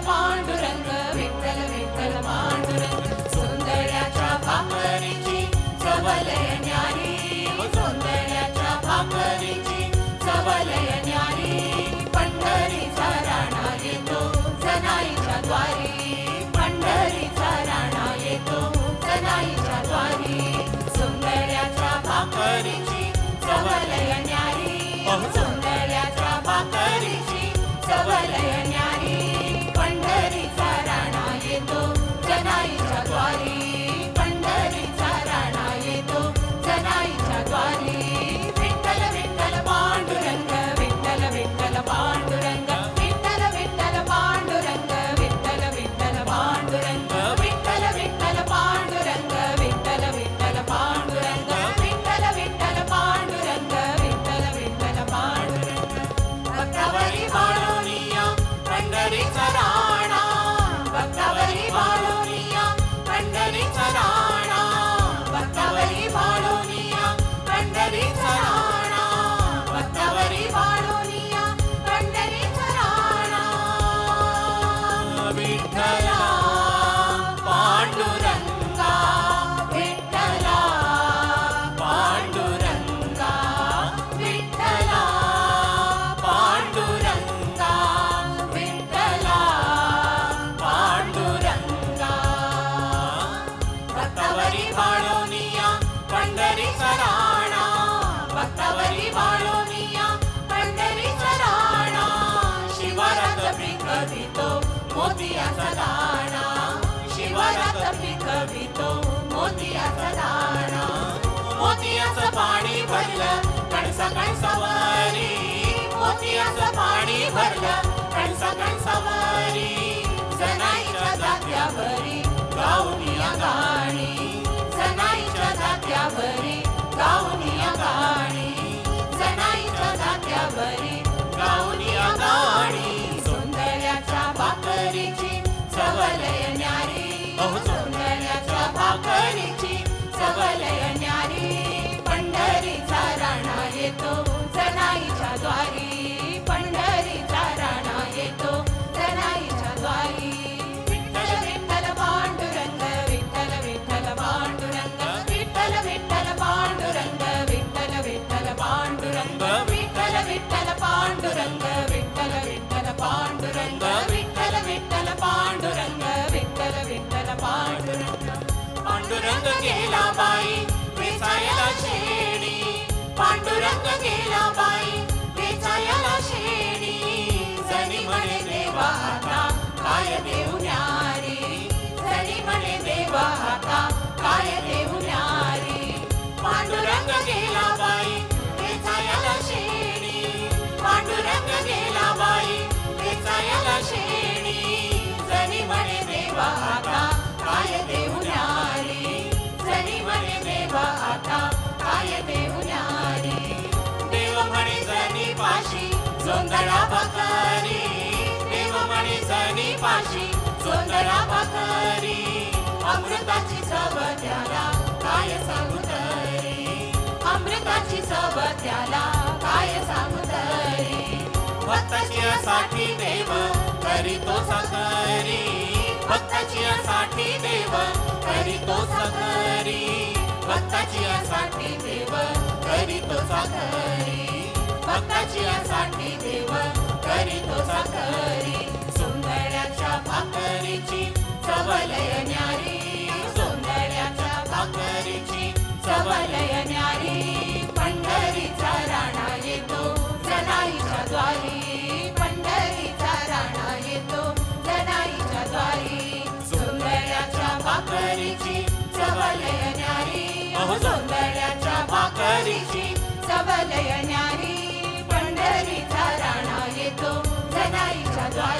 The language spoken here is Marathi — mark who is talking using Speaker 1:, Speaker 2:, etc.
Speaker 1: पांडुरंग विठ्ठल विठ्ठल पांडुरंग सोंदळ्याच्या भाकरीची चवलय न्यारी सोंदळ्याच्या भाकरीची चवलय न्यारी पंढरीचा राणा येतो जनाईच्या द्वारी पंढरीचा राणा येतो जनाईच्या द्वारी सोंदळ्याच्या भाकरीची चवलय न्यारी सोंदळ्याच्या भाकरीची चवलय न्यारी पंढरीचा राणा येतो जनाईच्या द्वारी पंढरीचा राणा येतो जनाईच्या द्वारी विठ्ठल विठ्ठल पांडुरंग विठ्ठल विठ्ठल पांडुरंग विठ्ठल विठ्ठल पांडुरंग विठ्ठल विठ्ठल पांडुरंग विठ्ठल विठ्ठल पांडुरंग विठ्ठल विठ्ठल पांडुरंग विठ्ठल विठ्ठल पांडुरंग विठ्ठल विठ्ठल पांडुरंग भक्तावरी बाळोनिया पंढरीचा राणा भक्तावरी बाळोनिया पंढरीचा राणा भक्तावरी बाळोनिया पंढरीचा राणा भक्तावरी बाळोनिया पंढरीचा राणा विठ्ठला पांडुरंगा विठ्ठला पांडुरंगा विठ्ठला पांडुरंगा विठ्ठला पांडुरंगा भक्तावरी बाळोनिया पंढरीचा राणा भक्तावरी बाळोनिया पंढरीचा राणा शिवारात पिकवितो मोतियाचा दाणा शिवारात पिकवितो मोतियाचा दाणा मोतियाचं पाणी भरलं कणसा कणसावरी मोतियाचं पाणी भरलं कणसा कणसावरी जनाईच्या जात्यावरी गाऊनिया गाणी जनाईच्या जात्यावरी गाऊनिया गाणी जनाईच्या जात्यावरी गाऊनिया गाणी सोंदळ्याच्या भाकरीची चवलय न्यारी सोंदळ्याच्या भाकरीची चवलय न्यारी पंढरीचा राणा येतो जनाईच्या द्वारी पंढरीचा राणा येतो जनाईच्या द्वारी विठ्ठल विठ्ठल पांडुरंग विठ्ठल विठ्ठल पांडुरंग विठ्ठल विठ्ठल पांडुरंग विठ्ठल विठ्ठल पांडुरंग विठ्ठल विठ्ठल पांडुरंग विठ्ठल विठ्ठल पांडुरंग विठ्ठल विठ्ठल पांडुरंग विठ्ठल विठ्ठल पांडुरंग पांडुरंग गेला बाई वेचायला शेणी पांडुरंग गेला बाई वेचायला शेणी जणी म्हणे देवा आता काय देऊ न्यारी जणी म्हणे देवा आता काय देऊ न्यारी पांडुरंग गेला बाई वेचायला शेणी पांडुरंग गेला बाई वेचायला शेणी जणी म्हणे देवा आता काय देऊ न्यारी जणी म्हणे देवा आता काय देऊ न्यारी देव म्हणे जणी पाशी जोंधळा भाकरी देव म्हणे जणी पाशी जोंधळा भाकरी अमृताची चव त्याला काय सांगू तरी अमृताची चव त्याला काय सांगू तरी भक्ताची साठी देव करीतो साखरी भक्ताची साठी देव करीतो साखरी भक्ताची साठी देव करीतो साखरी भक्ताची साठी देव करीतो साखरी सोंदळ्याच्या भाकरीची चवलय न्यारी सोंदळ्याच्या भाकरीची चवलय न्यारी पंढरीचा राणा येतो जनाईच्या द्वारी पंढरीचा राणा येतो जनाईच्या द्वारी सोंदळ्याच्या भाकरीची चवलय न्यारी सोंदळ्याच्या भाकरीची चवलय न्यारी पंढरीचा राणा येतो जनाईच्या द्वारी